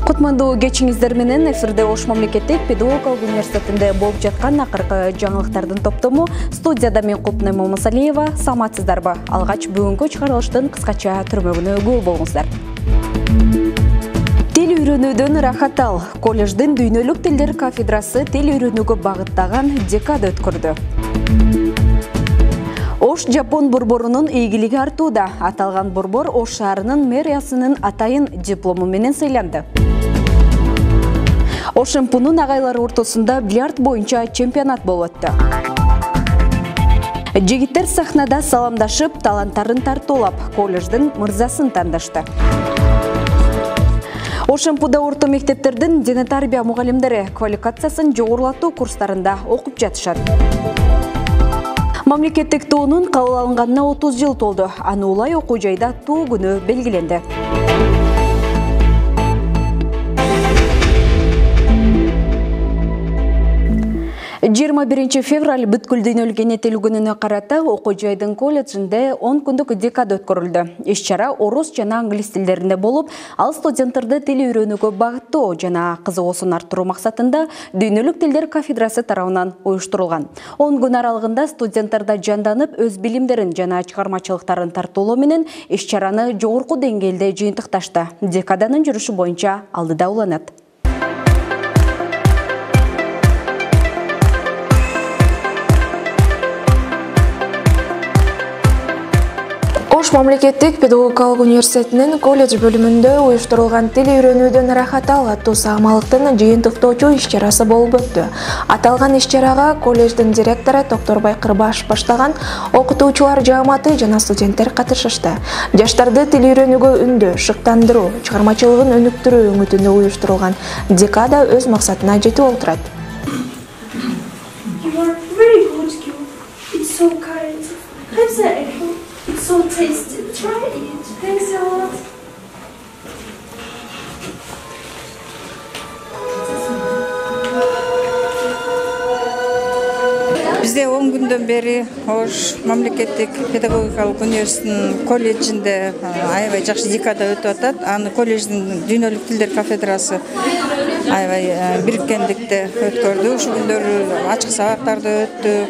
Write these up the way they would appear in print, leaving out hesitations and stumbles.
Кутмандуу кечиңиздер менен эфирде Ош мамлекеттик педагогикалык университетинде болуп жаткан акыркы жаңылыктардын топтому. Студияда мен Купнай Момусалиева. Саламатсыздарбы? Алгач бүгүнкү чыгарылыштын кыскача түрмөгүнө күбө болуңуздар. Тил үйрөнүүдөн рахат ал. Колледждин дүйнөлүк тилдер кафедрасы тил үйрөнүүгө багыттаган декада өткөрдү. Ош Жапон борборунун ийгилиги артууда. Аталган борбор Ош шаарынын мэриясынын атайын диплому менен сыйланды. Ошемпунун агайлары ортосунда бильярд боюнча чемпионат болуп өттү. Жигиттер сахнада саламдашып, таланттарын тартуулап, колледждин мырзасын тандашты. Ошемпуда орто мектептердин дене тарбия мугалимдери квалификациясын жогорулатуу курстарында окуп жатышат. Мамлекеттик туунун кабыл алынганына 30 жыл толду. Аны улай окуу жайда туу күнү белгиленди. 21 февраль бүткүл дүйнөлүк эне тил күнүнө карата окуу жайдын колледжинде 10 күндүк декада өткөрүлдү. Иш-чара орус жана англис тилдеринде болуп, ал студенттарды тил үйрөнүүгө багыттоо жана кызыгуусун арттыруу максатында дүйнөлүк тилдер кафедрасы тарабынан уюштурулган. 10 күн аралыгында студенттерда жанданып, өз билимдерин жана чыгармачылыктарын тартуулоо менен иш-чараны жогорку деңгээлде жыйынтыкташты. Декаданын жүрүшү боюнча алдыда уланат. Ош мамлекеттик педагогикалык университетинин колледж бөлүмүндө уюштурулган тил үйрөнүүдөн рахат ал аттуу саамалыктын жыйынтыктоочу иш-чарасы болуп өттү. Аталган иш-чарага колледждин директору Токторбай Кырбашев баштаган окутуучулар жааматы жана студенттер катышышты. Жаштарды тил үйрөнүүгө үндөө, шыктандыруу, чыгармачылыгын өнүктүрүү үмүтүндө уюштурулган декада өз максатына жетип олтурат. It's so tasty. Try it. Thanks a lot. Бизде 10 күндөн бери Ош мамлекеттик педагогикалык университетинин колледжинде аябай жакшы декада өтүп атат. Аны колледждин дүйнөлүк тилдер кафедрасы аябай бириккендикте өткөрдү. Ушул күндөрү ачык сабактарды өттүк.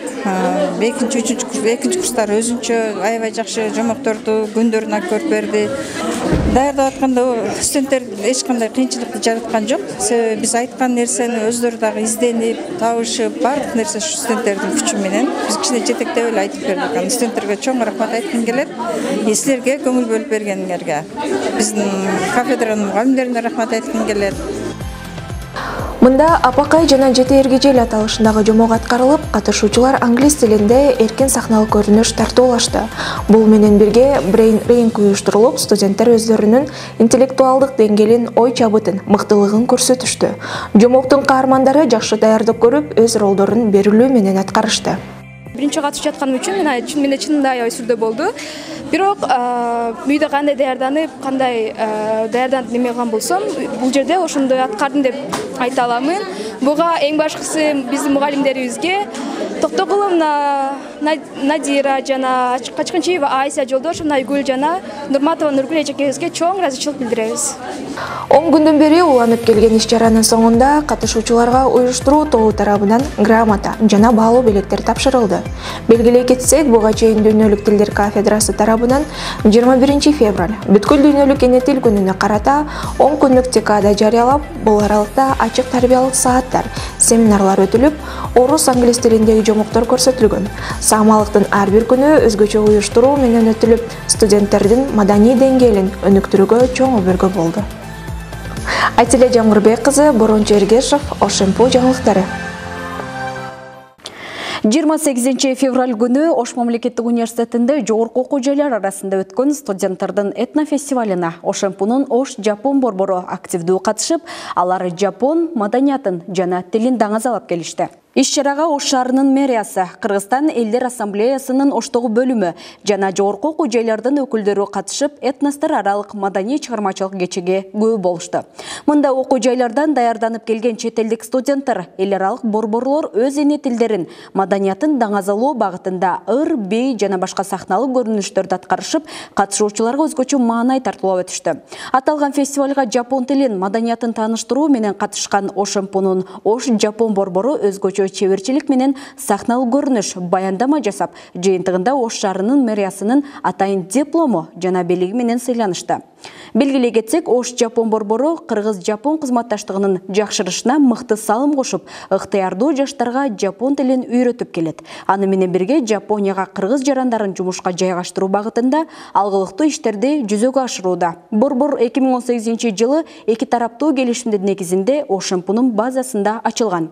Экинчи курстар өзүнчө аябай жакшы жомокторду күндөрүн көрүп берди. Даярдап атканда студенттер эч кандай кыйынчылыкты жараткан жок. Себеби биз айткан нерсени өздөрү дагы изденип, табышып, бардык нерсе студенттердин күчү менен биз кичине жетектеп эле айтып бердик. Аны студенттерге чоң рахмат айткым келет. Силерге көңүл бөлүп бергениңерге, биздин кафедранын мугалимдерине рахмат айткым келет. Мында апакай жана жети эргежел аталышындагы жомок аткарылып, катышуучулар англис тилинде эркин сахналык көрүнүш тартуулашты. Бул менен бирге Brain Ring уюштурулуп, студенттер өздөрүнүн интеллектуалдык деңгээлин, ой чабытын, мыктылыгын көрсөтүштү. Жомоктун каармандары жакшы даярдык көрүп, өз ролдорун берүүлүү менен аткарышты. Биринчи катышып жатканым үчүн мен чынында аябай сүрдө болду. Бирок үйдө кандай даярданып, кандай даярданып неме кылган болсом, бул жерде ошондой аткардым деп айта аламын. Буга эң башкысы биздин мугалимдерибизге Токтогуловна Надира жана Качкынчиева Айса Жолдошевна Айгүл жана Нурматова Нургүл эжекебизге чоң ыраазычылык билдиребиз. 10 күндөн бери уланып келген иш-чаранын соңунда катышуучуларга уюштуруу тобу тарабынан грамота жана баалуу белектер тапшырылды. Белгилей кетсек, буга чейин дүйнөлүк тилдер кафедрасы тарабынан 21 февраль бүткүл дүйнөлүк эне тил күнүнө карата 10 күндүк декада жарыялап, бул аралыкта ачык тарбиялык сааттар, семинарлар өтүлүп, орус англис тилиндеги жомоктор көрсөтүлгөн. Саамалыктын ар бир күнү өзгөчө уюштуруу менен өтүлүп, студенттердин маданий деңгээлин өнүктүрүүгө чоң өбөлгө болду. Айтиле Жамгырбек кызы, Борончу Эргешев, Ошемпу жаңылыктары. 28 февраль күнү Ош мамлекеттик университетинде жогорку окуу жайлар арасында өткөн студенттердин этнофестивалына Ошемпунун Ош Жапон борбору активдүү катышып, алар Жапон маданиятын жана тилин даңазалап келишти. Иш-чарага Ош шаарынын мэриясы, Кыргызстан Элдер Ассамблеясынын Оштогу бөлүмү жана жогорку окуу жайлардын өкүлдөрү катышып, этностор аралык маданий чыгармачылык кечеге көп болушту. Мында окуу жайлардан даярданып келген чет элдик студенттер, эл аралык борборлор өз эне тилдерин, маданиятын даңазалоо багытында ыр, бей жана башка сахналык көрүнүштөрдү аткарышып, катышуучуларга өзгөчө маанай тартуулап өтүштү. Аталган фестивалга жапон тилин, маданиятын тааныштыруу менен катышкан Ошемпунун Ош-Жапон борбору өзгөчө чеберчилик менен сахналык көрүнүш баяндама жасап, жыйынтыгында Ош шаарынын мэриясынын атайын диплому жана белги менен сыйланышты. Белгилей кетсек, Ош-Жапон борбору Кыргыз-Жапон кызматташтыгынын жакшырышына мыкты салым кошуп, ыктыярдуу жаштарга жапон тилин үйрөтүп келет. Аны менен бирге Жапонияга кыргыз жарандарын жумушка жайгаштыруу багытында алгылыктуу иштерди жүзөгө ашырууда. Борбор 2018-жылы эки тараптуу келишимдин негизинде Ошемпунун базасында ачылган.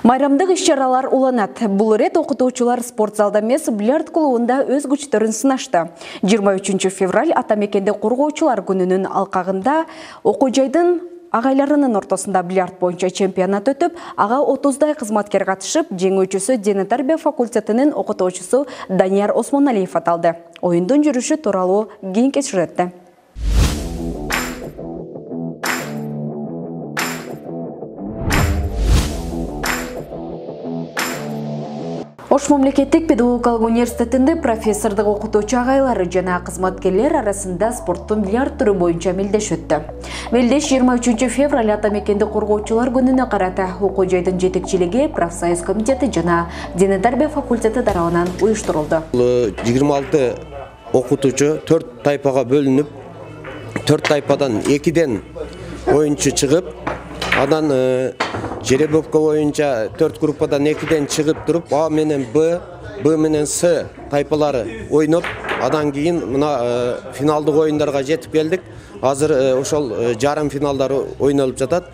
Майрамдык иш-чаралар уланат. Бул ирет окутуучулар спорт залда эмес, бильярд клубунда өз күчтөрүн сынашты. 23 февраль Атамекенде коргоочулар күнүнүн алкагында окуу жайдын агайларынын ортосунда бильярд боюнча чемпионат өтүп, ага 30дай кызматкер катышып, жеңүүчүсү Дене тарбия факультетинин окутуучусу Данияр Осмоналиев аталды. Оюндун жүрүшү тууралуу кийинки сюжетте. Ош мамлекеттик педагогикалык университетинде профессордук окутуучу агайлары жана кызматкерлер арасында спорттун бильярд түрү боюнча мелдеш өттү. Мелдеш 23 февраль Атамекенди коргоочулар күнүнө карата окуу жайдын жетекчилиги, профсоюз комитети жана Дене тарбия факультети тарабынан уюштурулду. 26 окутуучу 4 тайпага бөлүнүп, 4 тайпадан 2ден оюнчу чыгып, адан жеребовка боюнча 4 группадан 2ден чыгып туруп, А менен Б, Б менен С тайпалары ойноп, адан кийин мына финалдык оюндарга жетип келдик. Азыр ошол жарым финалдар ойнолуп жатат.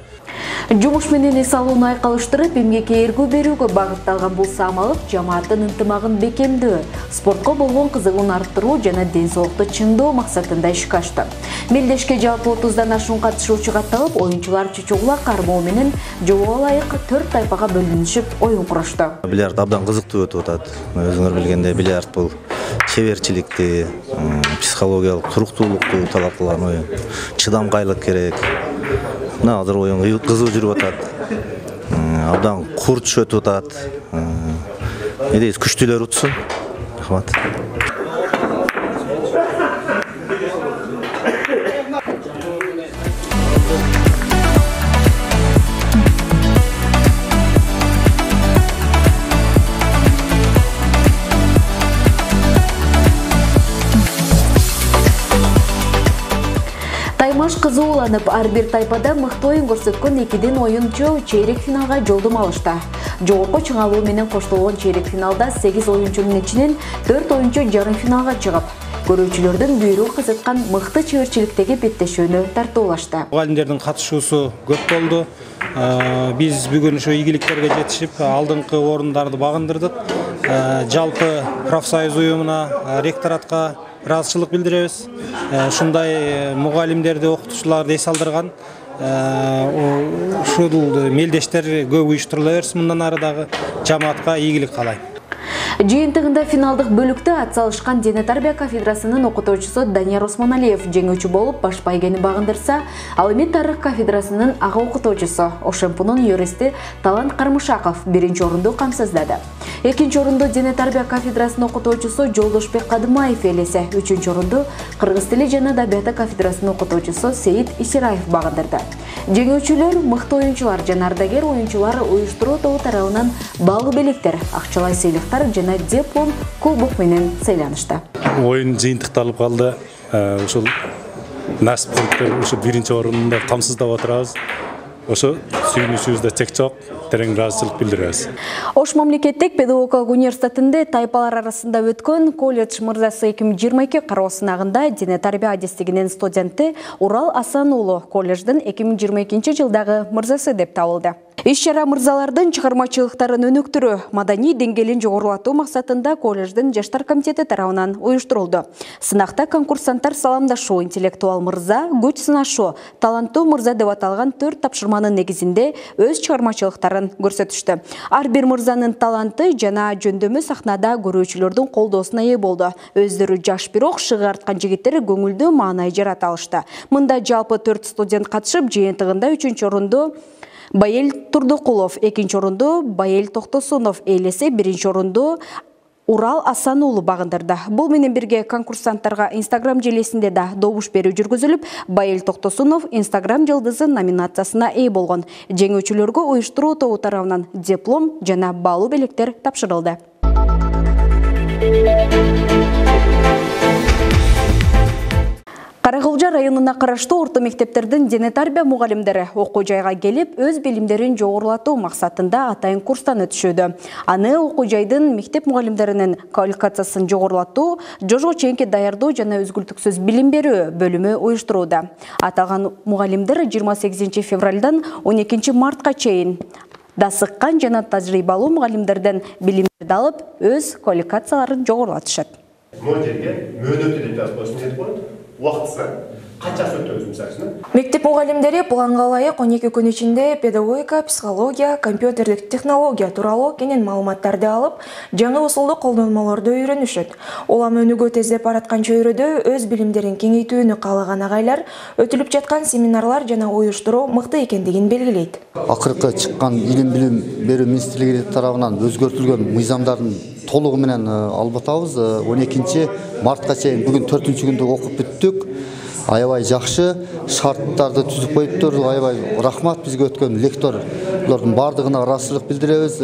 Жумуш менен эс алууну айкалыштырып, эмгекке эргүү берүүгө багытталган бул самалык жамааттын ынтымагын бекемдөө, спортко болгон кызыгуун арттыруу жана ден соолукту чыңдоо максатында ишке ашты. Мелдешке жалпы 30дан ашуун катышуучу катталып, оюнчулар чучугула кармоо менен жобого ылайык 4 тайпага бөлүнүшүп оюн курушту. Бильярд абдан кызыктуу өтүп атат. Өзүңөр билгендей, бильярд бул чеберчиликти, психологиялык туруктуулукту талап кылган оюн. Чыдамкайлык керек. Мына азыр оюн кызуу жүрүп атат. Абдан курч өтүп атат. Элес күчтүүлөр утсун. Рахмат. Таймаш кызууланып, ар бир тайпада мыкты оюн көрсөткөн 2ден оюнчу чейрек финалга жолдомо алышты. Жогорку чыңалуу менен коштолгон чейрек финалда 8 оюнчунун ичинен 4 оюнчу жарым финалга чыгып, көрүүчүлөрдүн бүйрү кызыткан мыкты чеберчиликтеги беттешүүнү тартуулашты. Мугалимдердин катышуусу көп болду. Биз бүгүн ошо ийгиликтерге жетишип, алдыңкы орундарды багындырдык. Жалпы профсоюз уюмуна, ректоратка ыраазычылык билдиребиз. Ушундай мугалимдерди, окутуучуларды эс алдырган. Ушул мелдештер көп уюштурула берсин, мындан ары дагы жамаатка ийгилик каалайм. Жыйынтыгында финалдык бөлүктө атсалышкан Дене тарбия кафедрасынын окутуучусу Данияр Осмоналиев жеңүүчү болуп баш байгени багындырса, ал эми тарых кафедрасынын ага окутуучусу Ошемпунун юристи Талант Кармышаков биринчи орунду камсыздады. Экинчи орунду Дене тарбия кафедрасынын окутуучусу Жолдошбек Кадымаев элесе, үчүнчү орунду Кыргыз тили жана адабияты кафедрасынын окутуучусу Сейит Исираев багындырды. Жеңүүчүлөр мыкты оюнчулар жана ардагер оюнчулар уюштуруу тобу тарабынан баалуу белектер, акчалай сыйлыктар жана диплом, кубок менен сыйланышты. Оюн жыйынтыкталып калды. Ушул насип кылып ушу биринчи орунда камсыздап отурабыз. Ошо сүйүнүчүбүздө чек жок, терең ыраазычылык билдиребиз. Ош мамлекеттик педагогикалык университетинде тайпалар арасында өткөн колледж мырзасы 2022 кароо сынагында Дене тарбия адистигинин студенти Урал Асан уулу колледждин 2022 жылдагы мырзасы деп табылды. Иш-чара мырзалардын чыгармачылыктарын өнүктүрүү, маданий деңгээлин жогорулатуу максатында колледждин жаштар комитети тарабынан уюштурулду. Сынакта конкурсанттар саламдашуу, интеллектуал мырза, күч сынашуу, таланттуу мырза деп аталган 4 тапшырманын негизинде өз чыгармачылыктарын көрсөтүштү. Ар бир мырзанын таланты жана жөндөмү сахнада көрүүчүлөрдүн колдоосуна ээ болду. Өздөрү жаш бирок шыгы арткан жигиттер көңүлдүү маанай жарата алышты. Мында жалпы 4 студент катышып, жыйынтыгында 3-чү орунду Байел Турдукулов, 2-нчи орунду Байел Токтосунов ээлесе, 1-нчи орунду Урал Асан уулу багындырды. Бул менен бирге конкурсанттарга Instagram желесинде да добуш берүү жүргүзүлүп, Байел Токтосунов Instagram жылдызы номинациясына ээ болгон. Жеңүүчүлөргө уюштуруу тобу тарабынан диплом жана баалуу белектер тапшырылды. Каракылжа районуна караштуу орто мектептердин дене тарбия мугалимдери окуу жайга келип, өз билимдерин жогорулатуу максатында атайын курстан өтүшүүдө. Аны окуу жайдын мектеп мугалимдеринин квалификациясын жогорулатуу, жожго чейинки даярдоо жана өзгүлтүксүз билим берүү бөлүмү уюштурууда. Аталган мугалимдер 28 февралдан 12 мартка чейин дасыккан жана тажрыйбалуу мугалимдерден билимдерди алып, өз квалификацияларын жогорулатышат. Уақытса қаншасы өтөбүз мисалы. Мектеп мугалимдери планга ылайык 12 күн ичинде педагогика, психология, компьютерлик технология тууралуу кенен маалыматтарды алып, жаңы усулду колдонмолорду үйрөнүшөт. Улам өнүгүү тездеп бараткан чөйрөдө өз билимдерин кеңейтүүнү каалаган агайлар өтүлүп жаткан семинарлар жана уюштуруу мыкты экендигин белгилейт. Акыркы чыккан илим билим берүү министрлиги тарабынан өзгөртүлгөн мыйзамдардын толугу менен алып атабыз. 12 мартка чейин бүгүн 4-күндө окуп бүттүк. Аябай жакшы шарттарды түзүп коюптур. Аябай рахмат бизге өткөн лекторлордун бардыгына ыраазычылык билдиребиз.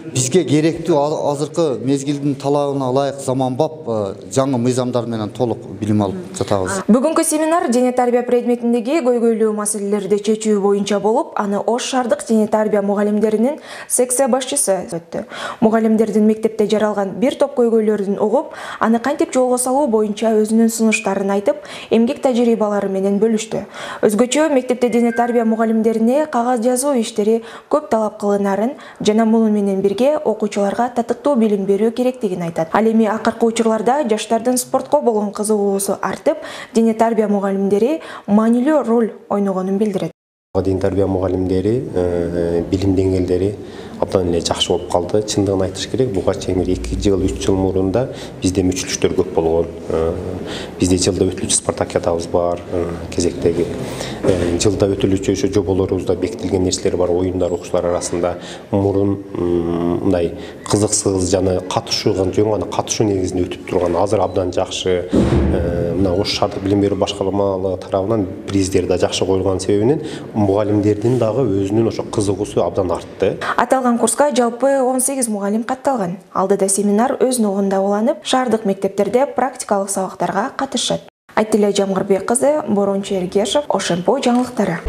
Бизге керектүү азыркы мезгилдин талабына ылайык заманбап жаңы мыйзамдар менен толук билим алып жатабыз. Бүгүнкү семинар дене тарбия предметиндеги көйгөйлүү маселелерди чечүү боюнча болуп, аны Ош шаардык дене тарбия мугалимдеринин секция башчысы өттү. Мугалимдердин мектепте жаралган бир топ көйгөйлөрдүн угуп, аны кантип жолго салуу боюнча өзүнүн сунуштарын айтып, эмгек тажрыйбалары менен бөлүштү. Өзгөчө мектепте дене тарбия мугалимдерине кагаз жазуу иштери көп талап кылынарын жана муну менен бирге окуучуларга татыктуу билим берүү керектигин айтат. Ал эми акыркы учурларда жаштардын спортко болгон кызыгуусу артып, дене тарбия мугалимдери маанилүү роль ойногонун билдирет. Дене тарбия мугалимдери билим деңгээлдери абдан эле жакшы болуп калды. Чындыгын айтыш керек, буга чейин 2 жыл, 3 жыл мурунда бизде мүчүлүштөр көп болгон. Бизде жылда өтүлүүчү спартакиадабыз бар, кезектеги. Жылда өтүлүүчү ошо жоболорубузда бекитилген нерселер бар, оюндар окуучулар арасында. Мурун мындай кызыксыз жана катышууга жөн гана катышуу негизинде өтүп турган, азыр абдан жакшы. Мына Ош шаардык билим берүү башкармалыгы тарабынан приздер да жакшы коюлган себебинен мугалимдердин дагы өзүнүн ошо кызыгуусу абдан артты. Аталган курска жалпы 18 мугалим катталган. Алдыда семинар өз ногунда уланып, шаардык мектептерде практикалык сабактарга катышат. Айтиле Жамгырбек кызы, Борончу Эргешев, Ошемпо жаңылыктары.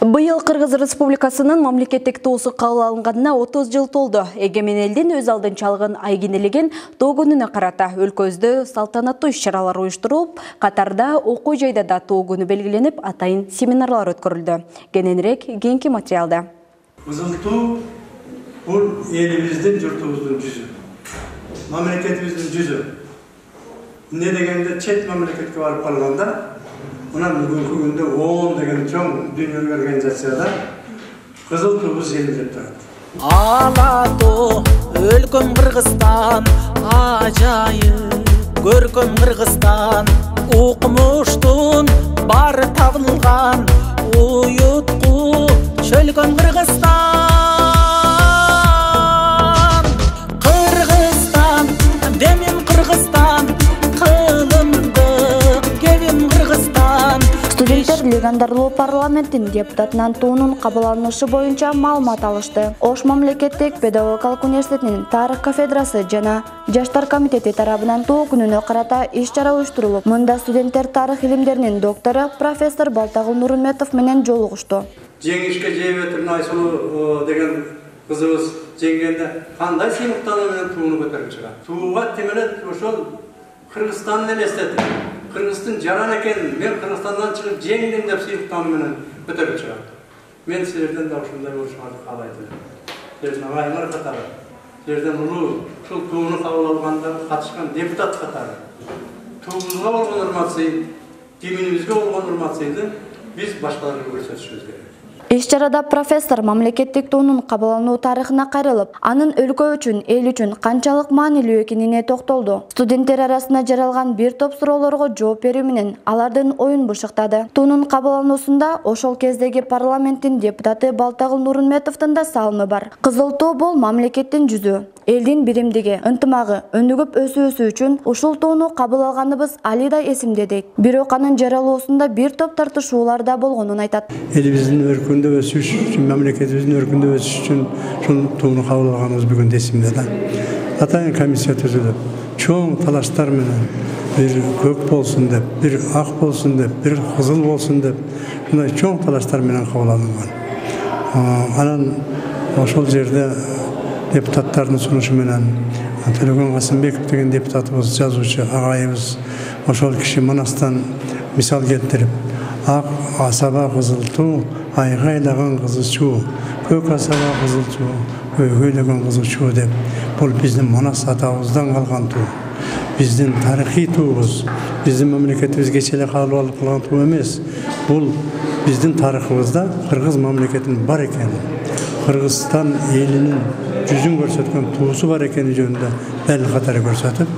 Быйыл Кыргыз Республикасынын мамлекеттик туусу кабыл алынганына 30 жыл толду. Эгемен элдин өз алдынчалыгын айгинелеген тоо күнүнө карата өлкөбүздө салтанаттуу иш-чаралар уюштурулуп, катарда окуу жайда да тоо күнү белгиленип, атайын семинарлар өткөрүлдү. Кененирээк кийинки материалда. Кызыл туу бул элибиздин, журтубуздун жүзү. Мамлекетибиздин жүзү. Эмне дегенде чет мамлекетке барып калганда, мына бүгүнкү күндө ООН деген чоң дүйнөлүк организацияда кызыл туубуз желбиреп турат. Алатоо өлкөм Кыргызстан, ажайып көркөм Кыргызстан, укмуштун баары табылган, уютку чөлкөм Кыргызстан. Кыргызстан, демим Кыргызстан, кылымдык кебим Кыргызстан. Студенттер Легандарлуу парламенттин депутатынан туунун кабыл алынышы боюнча маалымат алышты. Ош мамлекеттик педагогикалык университетинин тарых кафедрасы жана жаштар комитети тарабынан тоо күнүнө карата иш-чара уюштурулуп, мында студенттер тарых илимдеринин доктору профессор Балтагул Нурматов менен жолугушту. Жеңишке жебетир Айсулуу деген кызыбыз жеңгенде кандай сыймыктануу менен тууну көтөрүп чыгат. Тууга темелет ошол Кыргызстандын элестетип. Кыргызстан жаран экен, мен Кыргызстандан чыгып жеңдим деп сыйлыктан менен көтөрүп чыгат. Мен силерден да ушундай болушуңарды каалайт элем. Силердин агайыңар катары, силерден улуу ушул тууну кабыл алганда катышкан депутат катары. Туубузга болгон урмат-сый, кимибизге болгон урмат-сыйды биз башкаларга көрсөтүшүбүз керек. Иш-чарада профессор мамлекеттик туунун кабылануу тарыхына кайрылып, анын өлкө үчүн, эл үчүн канчалык маанилүү экенине токтолду. Студенттер арасында жаралган бир топ суроолорго жооп берүү менен алардын оюн бушуктады. Туунун кабылануусунда ошол кездеги парламенттин депутаты Балтагул Нурматовдун да салымы бар. Кызыл туу бул мамлекеттин жүзү, элдин биримдиги, ынтымагы, өнүгүп өсүүсү үчүн ушул тууну кабыл алганыбыз али да эсимде дейт. Бирок анын жаралуусунда бир топ тартышуулар да болгонун айтат. Элибиздин өркүндө өсүш үчүн, мамлекетибиздин өркүндө өсүш үчүн ушул тууну кабыл алганыбыз бүгүн эсимде да. Атайын комиссия түзүлүп, чоң талаштар менен бир көк болсун деп, бир ак болсун деп, бир кызыл болсун деп, мындай чоң талаштар менен кабыл алынган. Анан ошол жерде депутаттардын сунушу менен Төлөгөн Касымбеков деген депутатыбыз, жазуучу агайыбыз, ошол киши Манастан мисал келтирип, ак асаба кызыл туу, айгайлаган кызыл чуу, көк асаба кызыл чуу, көйгөйлөгөн кызыл чуу деп, бул биздин Манас атабыздан калган туу. Биздин тарыхый туубуз, биздин мамлекетибиз кече эле кабыл алып калган туу эмес. Бул биздин тарыхыбызда кыргыз мамлекетинин бар экени, Кыргызстан элинин жүзүн көрсөткөн туусу бар экени жөнүндө дәл катары көрсөтүп,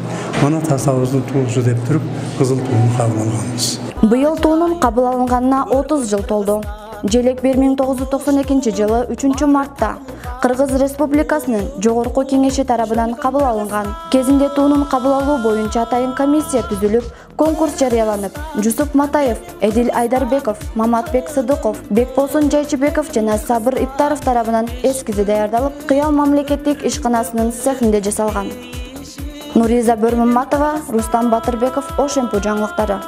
Манас атабыздын туусу деп туруп, кызыл тууну кабыл алганбыз. Быйыл туунун кабыл алынганына 30 жыл толду. Желек 1992 жылы 3 мартта Кыргыз Республикасынын Жогорку Кеңеши тарабынан кабыл алынган. Кезинде туунун кабыл алуу боюнча атайын комиссия түзүлүп, конкурс жарыяланып, Жусуп Матаев, Эдил Айдарбеков, Маматбек Сыдыков, Бекболсун Жайчыбеков жана Сабыр Иптаров тарабынан эскизи даярдалып, Кыял мамлекеттик ишканасынын цехинде жасалган. Нуриза Бөрмөматова, Рустам Батырбеков, Ошемпу жаңылыктары.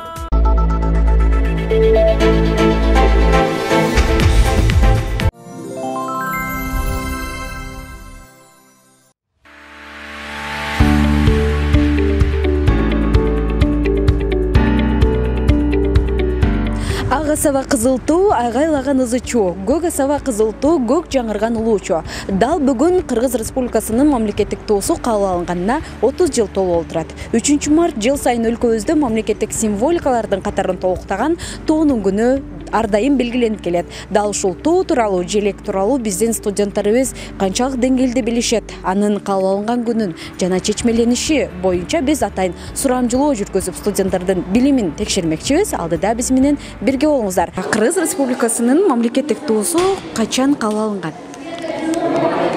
Ак асаба кызыл туу, айгайлаган ызычуу, көк асаба кызыл туу, көк жаңырган улуучу. Дал бүгүн Кыргыз Республикасынын мамлекеттик туусу кабыл алынганына 30 жыл толуп отурат. 3 март жыл сайын өлкөбүздө мамлекеттик символикалардын катарын толуктаган туунун күнү ар дайым белгиленип келет. Дал ушул туу тууралуу, желек тууралуу биздин студенттерибиз канчалык деңгээлде билишет. Анын кабыл алынган күнүн жана чечмелениши боюнча биз атайын сурамжылоо жүргүзүп студенттердин билимин текшермекчибиз. Алдыда биз менен бирге болуңуздар. Кыргыз Республикасынын мамлекеттик туусу качан кабыл алынган?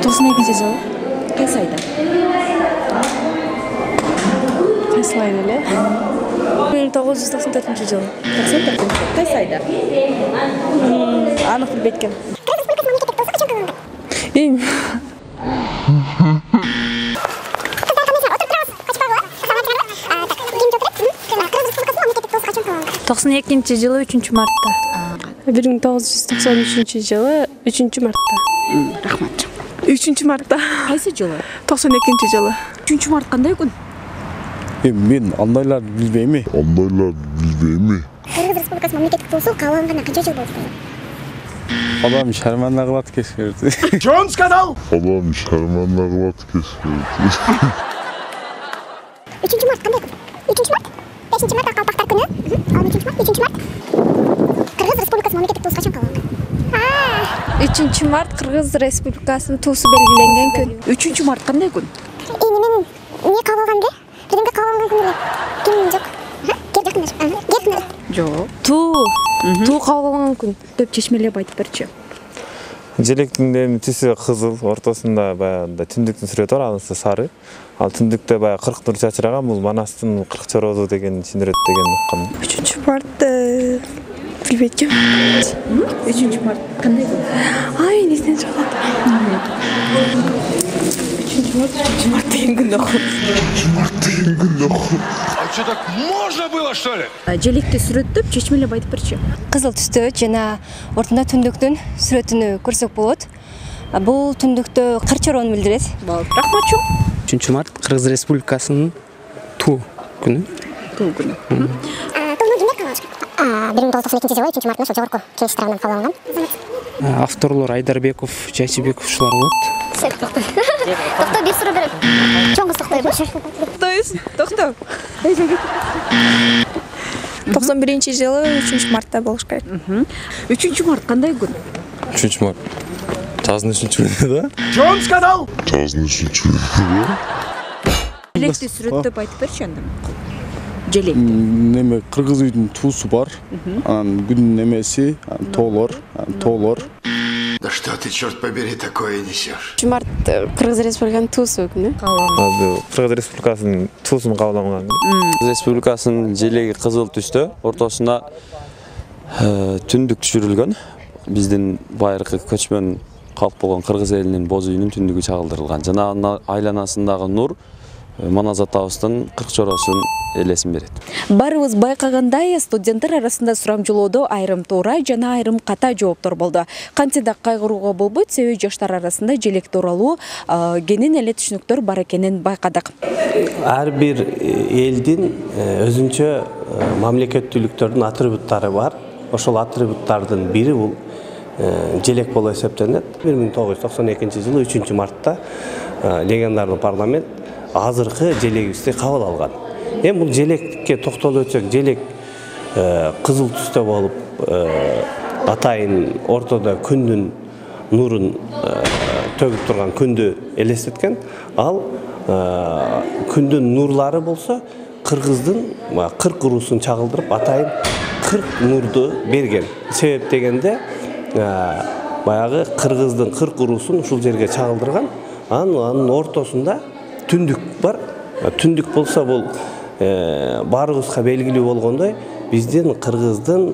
92 жыл. Кайсы айда? Кайсы айда эле? 1994 жыл. 94 кайсы айда? Анык билбейт экенмин. Эм. 92 жылы 3 мартта. 1993 жылы 3 мартта. Рахмат. 3 мартта. Кайсы жылы? 92 жылы. 3 март кандай күн? Мен андайлар билбейм. Кыргыз Республикасы мамлекеттик туусу кабыл алынганына канча жыл болду? Адам шарманда кылат кешкерди. Жон скандал. Адам шарманда кылат кешкерди. 3 март кандай күн? 3 март? 5 март калпактар күнү. Ал 3 март, 3 март. Кыргыз Республикасы мамлекеттик туусу качан кабыл алынган? 3 март Кыргыз Республикасынын туусу белгиленген күн. 3 март кандай күн? Мен эмне кабыл алган эле? Кыргызда кабыл алган күн эле. Ким жок? Жок. Туу кабыл алган күн деп чечмелеп айтып берчи. Желектин түсү кызыл, ортосунда баягы түндүктүн сүрөтү бар, анысы сары. Ал түндүктө баягы 40 нур чачыраган, бул Манастын 40 чорозу деген түшүндүрөт деген уккам. 3 март билбейт экенмин. 3 март кандай күн? Ай, эсине чыгат. 3 март деген күндө окуп. 3 март деген күндө окуп. А что, так можно было, что ли? Желекти сүрөттөп чечмелеп айтып берчи. Кызыл түстө жана ортунда түндүктүн сүрөтүнү көрсөк болот. Бул түндүктө кыр чороону билдирет. Рахматчу. 3 март Кыргыз Республикасынын туу күнү. Туу күнү. 1992 жылы 3 мартында жогорку кеңеш тарабынан кабыл алынган. Авторлор Айдарбеков, Жайчыбековшулар болот. Токто бир суроо берем. Чоң кыз токтой болчу. Токтойбуз. Токто. 91-жылы 3 мартта болуш керек. 3 март кандай күн? 3 март. Жаздын 3-күнү да? Что он сказал? Жаздын 3-күнү. Желекти сүрөттөп айтып берчи анда. Желек. Неме кыргыз үйдүн туусу бар. Анан күн немеси, тоолор. Да что ты, черт побери, такое несешь? 3 март Кыргыз Республикасынын туусу күнү. Кыргыз Республикасынын туусун кабыл алган. Кыргыз Республикасынын желеги кызыл түстө, ортосуна түндүк түшүрүлгөн. Биздин байыркы көчмөн калк болгон кыргыз элинин боз үйүнүн түндүгү чагылдырылган. Жана айланасындагы нур Манас атабыздын 40 чоросун элесин берет. Барыбыз байкагандай, студенттер арасында сурамжылоодо айрым туура жана айрым ката жооптор болду. Кантсе да кайгырууга болбойт, себеби жаштар арасында желек тууралуу кенен эле түшүнүктөр бар экенин байкадык. Ар бир элдин өзүнчө мамлекеттүүлүктөрдүн атрибуттары бар. Ошол атрибуттардын бири бул желек болуп эсептелет. 1992 жылы 3 мартта легендарный парламент азыркы желегибизди кабыл алган. Эми бул желекке токтолуп өтсөк, желек кызыл түстө болуп, атайын ортодо күндүн нурун төгүп турган күндү элестеткен. Ал күндүн нурлары болсо кыргыздын 40 уруусун чагылдырып, атайын 40 нурду берген. Себеп дегенде баягы кыргыздын 40 уруусун ушул жерге чагылдырган. Анын ортосунда түндүк бар. Түндүк болсо бул баарыбызга белгилүү болгондой, биздин кыргыздын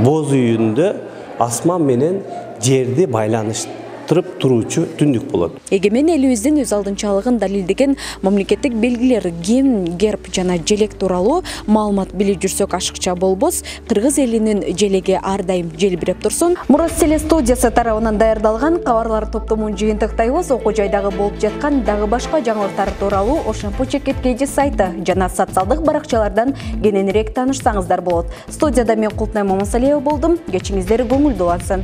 боз үйүндө асман менен жерди байланыштырып туруучу түндүк болот. Эгемен элибиздин өз алдынчалыгын далилдеген мамлекеттик белгилер, ген, герб жана желек тууралуу маалымат билип жүрсөк ашыкча болбос. Кыргыз элинин желеги ар дайым желбиреп турсун. Мурас Теле студиясы тарабынан даярдалган кабарлар топтомун жыйынтыктайбыз. Окуу жайдагы болуп жаткан дагы башка жаңылыктар тууралуу Ошен.кз сайты жана социалдык баракчалардан кененирээк таанышсаңыздар болот. Студияда мен Култнай Мамасалиева болдум. Кечиңиздер көңүлдүү болсун.